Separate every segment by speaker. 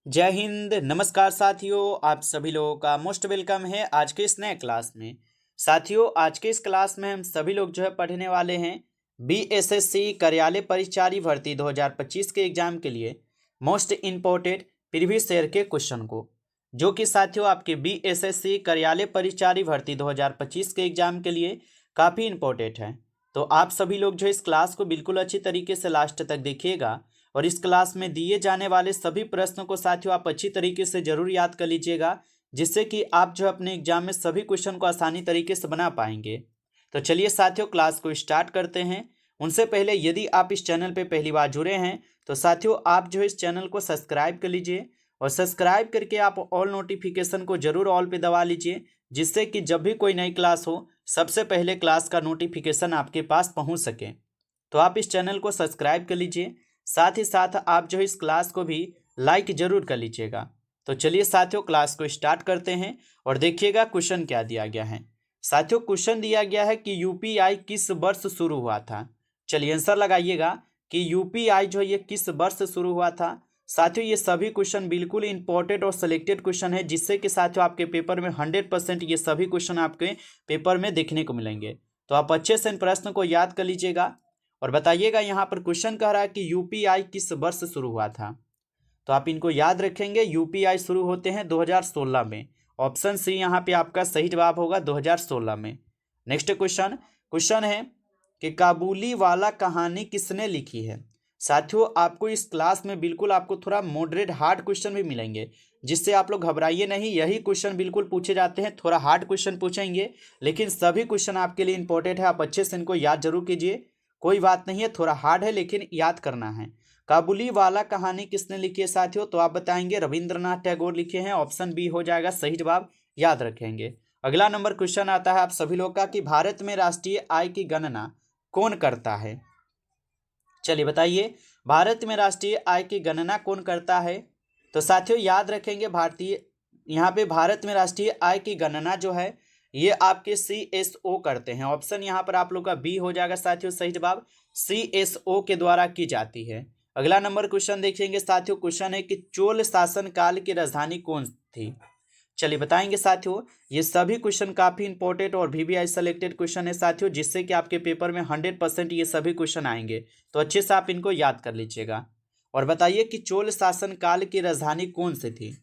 Speaker 1: जय हिंद। नमस्कार साथियों, आप सभी लोगों का मोस्ट वेलकम है आज के इस नए क्लास में। साथियों, आज के इस क्लास में हम सभी लोग जो है पढ़ने वाले हैं बीएसएससी कार्यालय परिचारी भर्ती 2025 के एग्जाम के लिए मोस्ट इम्पोर्टेंट प्रीवियस ईयर के क्वेश्चन को, जो कि साथियों आपके बीएसएससी कार्यालय परिचारी भर्ती 2025 के एग्जाम के लिए काफ़ी इम्पोर्टेंट है। तो आप सभी लोग जो इस क्लास को बिल्कुल अच्छी तरीके से लास्ट तक देखिएगा और इस क्लास में दिए जाने वाले सभी प्रश्नों को साथियों आप अच्छी तरीके से जरूर याद कर लीजिएगा, जिससे कि आप जो अपने एग्जाम में सभी क्वेश्चन को आसानी तरीके से बना पाएंगे। तो चलिए साथियों, क्लास को स्टार्ट करते हैं। उनसे पहले यदि आप इस चैनल पर पहली बार जुड़े हैं तो साथियों आप जो है इस चैनल को सब्सक्राइब कर लीजिए और सब्सक्राइब करके आप ऑल नोटिफिकेशन को जरूर ऑल पे दबा लीजिए, जिससे कि जब भी कोई नई क्लास हो सबसे पहले क्लास का नोटिफिकेशन आपके पास पहुंच सके। तो आप इस चैनल को सब्सक्राइब कर लीजिए, साथ ही साथ आप जो इस क्लास को भी लाइक जरूर कर लीजिएगा। तो चलिए साथियों, क्लास को स्टार्ट करते हैं और देखिएगा क्वेश्चन क्या दिया गया है। साथियों, क्वेश्चन दिया गया है कि यूपीआई किस वर्ष शुरू हुआ था। चलिए आंसर लगाइएगा कि यूपीआई जो है ये किस वर्ष शुरू हुआ था। साथियों, ये सभी क्वेश्चन बिल्कुल इंपॉर्टेंट और सिलेक्टेड क्वेश्चन है, जिससे कि साथियों आपके पेपर में 100% ये सभी क्वेश्चन आपके पेपर में देखने को मिलेंगे। तो आप अच्छे से इन प्रश्न को याद कर लीजिएगा और बताइएगा। यहाँ पर क्वेश्चन कह रहा है कि यूपीआई किस वर्ष शुरू हुआ था, तो आप इनको याद रखेंगे। यूपीआई शुरू होते हैं 2016 में। ऑप्शन सी यहाँ पे आपका सही जवाब होगा, 2016 में। नेक्स्ट क्वेश्चन क्वेश्चन है कि काबुली वाला कहानी किसने लिखी है। साथियों, आपको इस क्लास में बिल्कुल आपको थोड़ा मॉडरेट हार्ड क्वेश्चन भी मिलेंगे, जिससे आप लोग घबराइए नहीं। यही क्वेश्चन बिल्कुल पूछे जाते हैं, थोड़ा हार्ड क्वेश्चन पूछेंगे, लेकिन सभी क्वेश्चन आपके लिए इंपॉर्टेंट है। आप अच्छे से इनको याद जरूर कीजिए। कोई बात नहीं है, थोड़ा हार्ड है लेकिन याद करना है। काबुली वाला कहानी किसने लिखी है साथियों, तो आप बताएंगे रविंद्रनाथ टैगोर लिखे हैं। ऑप्शन बी हो जाएगा सही जवाब, याद रखेंगे। अगला नंबर क्वेश्चन आता है आप सभी लोग का कि भारत में राष्ट्रीय आय की गणना कौन करता है। चलिए बताइए, भारत में राष्ट्रीय आय की गणना कौन करता है। तो साथियों याद रखेंगे, यहाँ पे भारत में राष्ट्रीय आय की गणना जो है ये आपके सीएसओ करते हैं। ऑप्शन यहाँ पर आप लोग का बी हो जाएगा साथियों सही जवाब, सीएसओ के द्वारा की जाती है। अगला नंबर क्वेश्चन देखेंगे साथियों। क्वेश्चन है कि चोल शासन काल की राजधानी कौन थी। चलिए बताएंगे साथियों। ये सभी क्वेश्चन काफी इंपॉर्टेंट और वीवीआई सेलेक्टेड क्वेश्चन है साथियों, जिससे कि आपके पेपर में 100% ये सभी क्वेश्चन आएंगे। तो अच्छे से आप इनको याद कर लीजिएगा और बताइए कि चोल शासन काल की राजधानी कौन सी थी।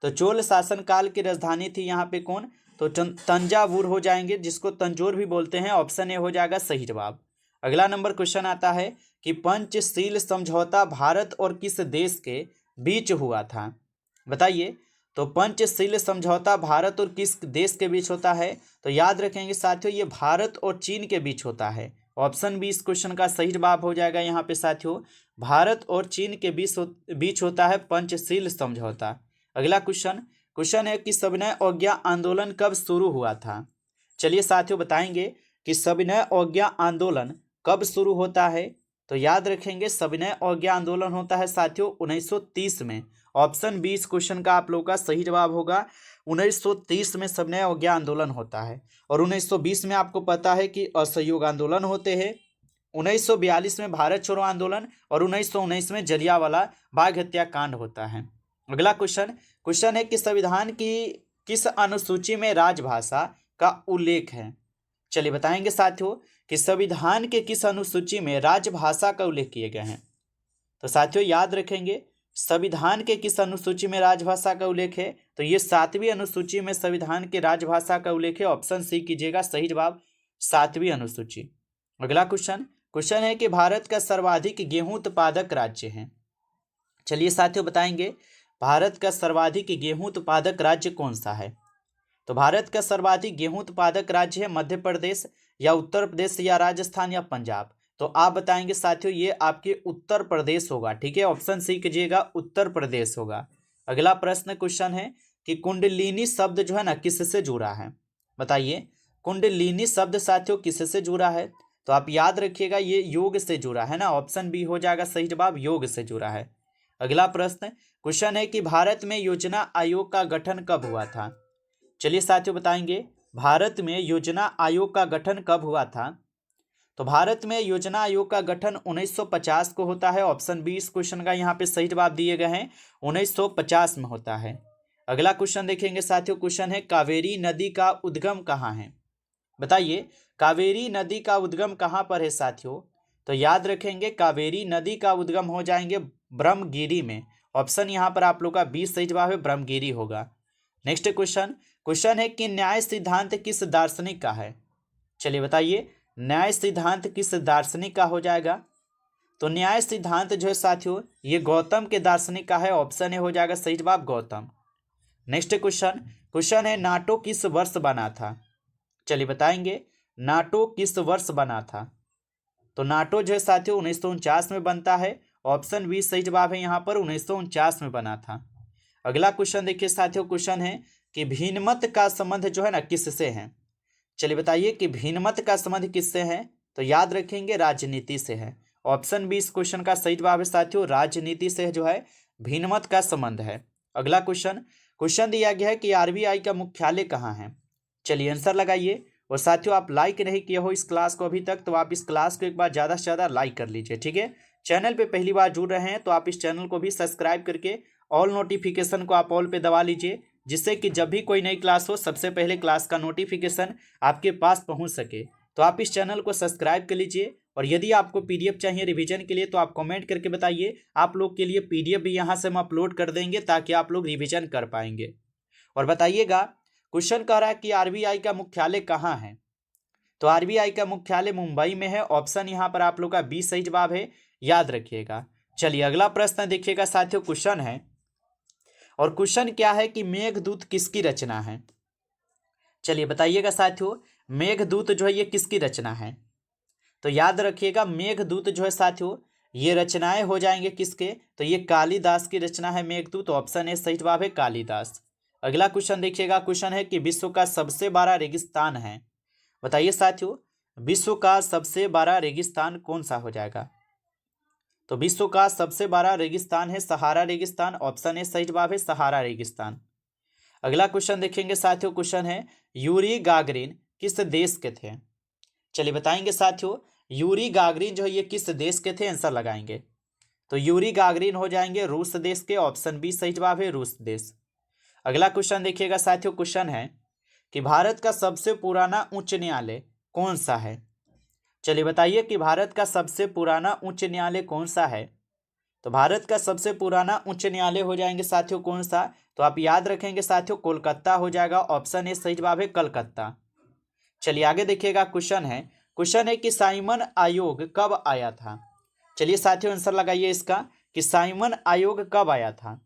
Speaker 1: तो चोल शासन काल की राजधानी थी यहाँ पे कौन, तो तंजावुर हो जाएंगे, जिसको तंजौर भी बोलते हैं। ऑप्शन ए हो जाएगा सही जवाब। अगला नंबर क्वेश्चन आता है कि पंचशील समझौता भारत और किस देश के बीच हुआ था। बताइए, तो पंचशील समझौता भारत और किस देश के बीच होता है। तो याद रखेंगे साथियों, ये भारत और चीन के बीच होता है। ऑप्शन बी इस क्वेश्चन का सही जवाब हो जाएगा यहाँ पे साथियों, भारत और चीन के बीच होता है पंचशील समझौता। अगला क्वेश्चन है कि सविनय अवज्ञा आंदोलन कब शुरू हुआ था। चलिए साथियों बताएंगे कि सविनय अवज्ञा आंदोलन कब शुरू होता है। तो याद रखेंगे, सविनय अवज्ञा आंदोलन होता है साथियों 1930 में। ऑप्शन बी इस क्वेश्चन का आप लोग का सही जवाब होगा, 1930 में सविनय अवज्ञा आंदोलन होता है। और 1920 में आपको पता है कि असहयोग आंदोलन होते हैं। 1942 में भारत छोड़ो आंदोलन और 1919 में जलियांवाला बाग हत्याकांड होता है। अगला क्वेश्चन है कि संविधान की किस अनुसूची में राजभाषा का उल्लेख है। चलिए बताएंगे साथियों कि संविधान के किस अनुसूची में राजभाषा का उल्लेख किए गए हैं। तो साथियों याद रखेंगे, संविधान के किस अनुसूची में राजभाषा का उल्लेख है। तो ये 7वीं अनुसूची में संविधान के राजभाषा का उल्लेख है। ऑप्शन सी कीजिएगा सही जवाब, 7वीं अनुसूची। अगला क्वेश्चन है कि भारत का सर्वाधिक गेहूं उत्पादक राज्य है। चलिए साथियों बताएंगे, भारत का सर्वाधिक गेहूं उत्पादक राज्य कौन सा है। तो भारत का सर्वाधिक गेहूं उत्पादक राज्य है मध्य प्रदेश या उत्तर प्रदेश या राजस्थान या पंजाब। तो आप बताएंगे साथियों, ये आपके उत्तर प्रदेश होगा। ठीक है, ऑप्शन सी कीजिएगा, उत्तर प्रदेश होगा। अगला क्वेश्चन है कि कुंडलिनी शब्द जो है ना किससे जुड़ा है। बताइए, कुंडलिनी शब्द साथियों किससे जुड़ा है। तो आप याद रखिएगा, ये योग से जुड़ा है ना। ऑप्शन बी हो जाएगा सही जवाब, योग से जुड़ा है। अगला क्वेश्चन है कि भारत में योजना आयोग का गठन कब हुआ था। चलिए साथियों बताएंगे, भारत में योजना आयोग का गठन कब हुआ था। तो भारत में योजना आयोग का गठन 1950 को होता है। ऑप्शन बी इस क्वेश्चन का यहाँ पे सही जवाब दिए गए हैं, 1950 में होता है। अगला क्वेश्चन देखेंगे साथियों। क्वेश्चन है कावेरी नदी का उद्गम कहाँ है? बताइए कावेरी नदी का उद्गम कहाँ पर है साथियों? तो याद रखेंगे कावेरी नदी का उद्गम हो जाएंगे ब्रह्मगिरी में। ऑप्शन यहाँ पर आप लोग का बी सही जवाब है, ब्रह्मगिरी होगा। नेक्स्ट क्वेश्चन है कि न्याय सिद्धांत किस दार्शनिक का है? चलिए बताइए न्याय सिद्धांत किस दार्शनिक का हो जाएगा? तो न्याय सिद्धांत जो है साथियों ये गौतम के दार्शनिक का है। ऑप्शन ए हो जाएगा सही जवाब गौतम। नेक्स्ट क्वेश्चन है नाटो किस वर्ष बना था? चलिए बताएंगे नाटो किस वर्ष बना था? तो नाटो जो है साथियों 1949 में बनता है। ऑप्शन बी सही जवाब है यहाँ पर, 1949 में बना था। अगला क्वेश्चन देखिए साथियों। क्वेश्चन है कि भिन्नमत का संबंध जो है ना किससे है? चलिए बताइए कि भिन्नमत का संबंध किससे है? तो याद रखेंगे राजनीति से है। ऑप्शन बी इस क्वेश्चन का सही जवाब है साथियों, राजनीति से जो है भिन्नमत का संबंध है। अगला क्वेश्चन दिया गया है कि आरबीआई का मुख्यालय कहाँ है? चलिए आंसर लगाइए। और साथियों आप लाइक नहीं किए हो इस क्लास को अभी तक, तो आप इस क्लास को एक बार ज़्यादा से ज़्यादा लाइक कर लीजिए, ठीक है। चैनल पे पहली बार जुड़ रहे हैं तो आप इस चैनल को भी सब्सक्राइब करके ऑल नोटिफिकेशन को आप ऑल पे दबा लीजिए, जिससे कि जब भी कोई नई क्लास हो सबसे पहले क्लास का नोटिफिकेशन आपके पास पहुंच सके। तो आप इस चैनल को सब्सक्राइब कर लीजिए। और यदि आपको पीडीएफ चाहिए रिवीजन के लिए तो आप कमेंट करके बताइए, आप लोग के लिए पीडीएफ भी यहाँ से हम अपलोड कर देंगे ताकि आप लोग रिवीजन कर पाएंगे। और बताइएगा क्वेश्चन कह रहा है कि आरबीआई का मुख्यालय कहाँ है? तो आरबीआई का मुख्यालय मुंबई में है। ऑप्शन यहाँ पर आप लोग का बी सही जवाब है, याद रखिएगा। चलिए अगला प्रश्न देखिएगा साथियों। क्वेश्चन है और क्वेश्चन क्या है कि मेघदूत किसकी रचना है? चलिए बताइएगा साथियों मेघदूत जो है ये किसकी रचना है? तो याद रखिएगा मेघदूत जो है साथियों ये रचनाएं हो जाएंगे किसके? तो ये कालिदास की रचना है मेघदूत। ऑप्शन ए सही जवाब है कालिदास। अगला क्वेश्चन देखिएगा। क्वेश्चन है कि विश्व का सबसे बड़ा रेगिस्तान है। बताइए साथियों विश्व का सबसे बड़ा रेगिस्तान कौन सा हो जाएगा? तो विश्व का सबसे बड़ा रेगिस्तान है सहारा रेगिस्तान। ऑप्शन ए सही जवाब है सहारा रेगिस्तान। अगला क्वेश्चन देखेंगे साथियों। क्वेश्चन है यूरी गागरिन किस देश के थे? चलिए बताएंगे साथियों यूरी गागरिन जो है ये किस देश के थे? आंसर लगाएंगे। तो यूरी गागरिन हो जाएंगे रूस देश के। ऑप्शन बी सही जवाब है रूस देश। अगला क्वेश्चन देखिएगा साथियों। क्वेश्चन है कि भारत का सबसे पुराना उच्च न्यायालय कौन सा है? चलिए बताइए कि भारत का सबसे पुराना उच्च न्यायालय कौन सा है? तो भारत का सबसे पुराना उच्च न्यायालय हो जाएंगे साथियों कौन सा? तो आप याद रखेंगे साथियों कोलकाता हो जाएगा। ऑप्शन ए सही जवाब है कलकत्ता। चलिए आगे देखिएगा। क्वेश्चन है कि साइमन आयोग कब आया था? चलिए साथियों आंसर लगाइए इसका कि साइमन आयोग कब आया था?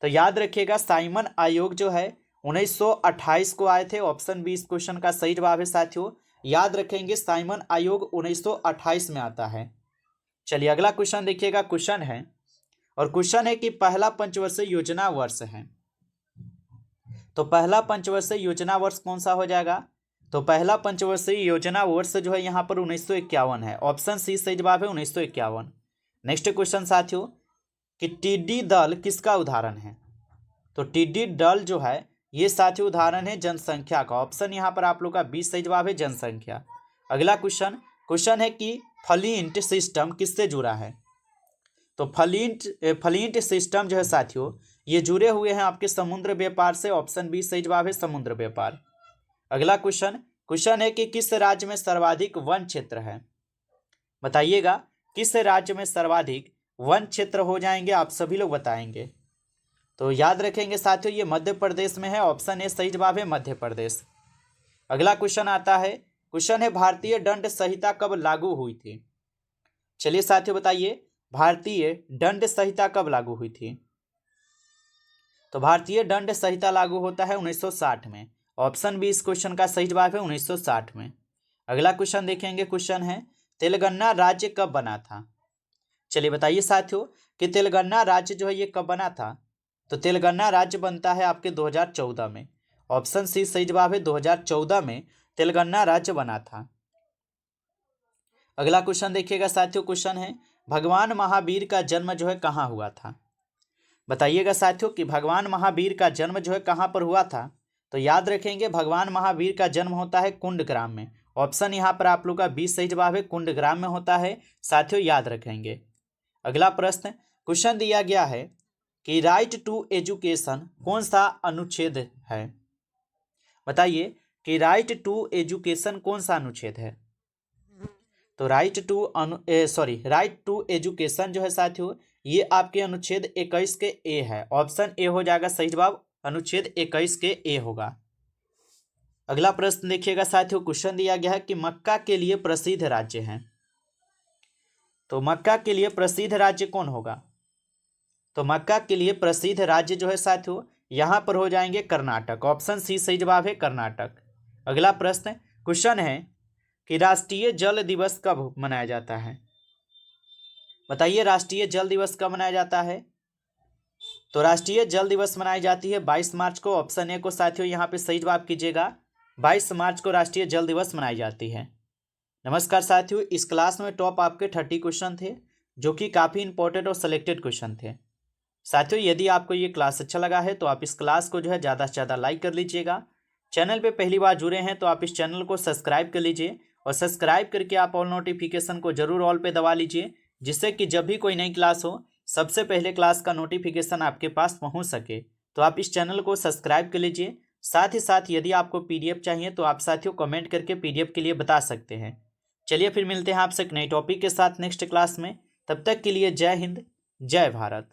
Speaker 1: तो याद रखिएगा साइमन आयोग जो है 1928 को आए थे। ऑप्शन बी इस क्वेश्चन का सही जवाब है साथियों, याद रखेंगे साइमन आयोग 1928 में आता है। चलिए अगला क्वेश्चन देखिएगा। क्वेश्चन है कि पहला पंचवर्षीय योजना वर्ष है। तो पहला पंचवर्षीय योजना वर्ष कौन सा हो जाएगा? तो पहला पंचवर्षीय योजना वर्ष जो है यहाँ पर 1951 है। ऑप्शन सी सही जवाब है 1951। नेक्स्ट क्वेश्चन साथियों कि टिड्डी दल किसका उदाहरण है? तो टिड्डी दल जो है ये साथियों उदाहरण है जनसंख्या का। ऑप्शन यहाँ पर आप लोग का 20 सही जवाब है जनसंख्या। अगला क्वेश्चन है कि फ्लिंट सिस्टम किससे जुड़ा है? तो फ्लिंट सिस्टम जो है साथियों ये जुड़े हुए हैं आपके समुद्र व्यापार से। ऑप्शन बी सही जवाब है समुद्र व्यापार। अगला क्वेश्चन है कि किस राज्य में सर्वाधिक वन क्षेत्र है? बताइएगा किस राज्य में सर्वाधिक वन क्षेत्र हो जाएंगे? आप सभी लोग बताएंगे। तो याद रखेंगे साथियों ये मध्य प्रदेश में है। ऑप्शन ए सही जवाब है मध्य प्रदेश। अगला क्वेश्चन आता है। क्वेश्चन है भारतीय दंड संहिता कब लागू हुई थी? चलिए साथियों बताइए भारतीय दंड संहिता कब लागू हुई थी? तो भारतीय दंड संहिता लागू होता है 1960 में। ऑप्शन बी इस क्वेश्चन का सही जवाब है 1960 में। अगला क्वेश्चन देखेंगे। क्वेश्चन है तेलंगाना राज्य कब बना था? चलिए बताइए साथियों कि तेलंगाना राज्य जो है ये कब बना था? तो तेलंगाना राज्य बनता है आपके 2014 में। ऑप्शन सी सही जवाब है 2014 में तेलंगाना राज्य बना था। अगला क्वेश्चन देखिएगा साथियों। क्वेश्चन है भगवान महावीर का जन्म जो है कहाँ हुआ था? बताइएगा साथियों कि भगवान महावीर का जन्म जो है कहाँ पर हुआ था? तो याद रखेंगे भगवान महावीर का जन्म होता है कुंडग्राम में। ऑप्शन यहाँ पर आप लोग का बी सही जवाब है, कुंडग्राम में होता है। साथियों याद रखेंगे। अगला प्रश्न क्वेश्चन दिया गया है कि राइट टू एजुकेशन कौन सा अनुच्छेद है। बताइए कि राइट टू एजुकेशन कौन सा अनुच्छेद है। तो राइट टू एजुकेशन जो है साथियों ये आपके अनुच्छेद 21 के ए है। ऑप्शन ए हो जाएगा सही जवाब, अनुच्छेद 21 के ए होगा। अगला प्रश्न देखिएगा साथियों, क्वेश्चन दिया गया है कि मक्का के लिए प्रसिद्ध राज्य है। तो मक्का के लिए प्रसिद्ध राज्य कौन होगा। तो मक्का के लिए प्रसिद्ध राज्य जो है साथियों यहां पर हो जाएंगे कर्नाटक। ऑप्शन सी सही जवाब है, कर्नाटक। अगला प्रश्न क्वेश्चन है कि राष्ट्रीय जल दिवस कब मनाया जाता है। बताइए राष्ट्रीय जल दिवस कब मनाया जाता है। तो राष्ट्रीय जल दिवस मनाई जाती है 22 मार्च को। ऑप्शन ए को साथियों यहाँ पे सही जवाब कीजिएगा, 22 मार्च को राष्ट्रीय जल दिवस मनाई जाती है। नमस्कार साथियों, इस क्लास में टॉप आपके 30 क्वेश्चन थे जो कि काफ़ी इंपॉर्टेंट और सिलेक्टेड क्वेश्चन थे। साथियों यदि आपको ये क्लास अच्छा लगा है तो आप इस क्लास को जो है ज़्यादा से ज़्यादा लाइक कर लीजिएगा। चैनल पे पहली बार जुड़े हैं तो आप इस चैनल को सब्सक्राइब कर लीजिए और सब्सक्राइब करके आप ऑल नोटिफिकेशन को जरूर ऑल पे दबा लीजिए, जिससे कि जब भी कोई नई क्लास हो सबसे पहले क्लास का नोटिफिकेशन आपके पास पहुंच सके। तो आप इस चैनल को सब्सक्राइब कर लीजिए। साथ ही साथ यदि आपको पीडीएफ चाहिए तो आप साथियों कमेंट करके पीडीएफ के लिए बता सकते हैं। चलिए फिर मिलते हैं आपसे एक नई टॉपिक के साथ नेक्स्ट क्लास में। तब तक के लिए जय हिंद, जय भारत।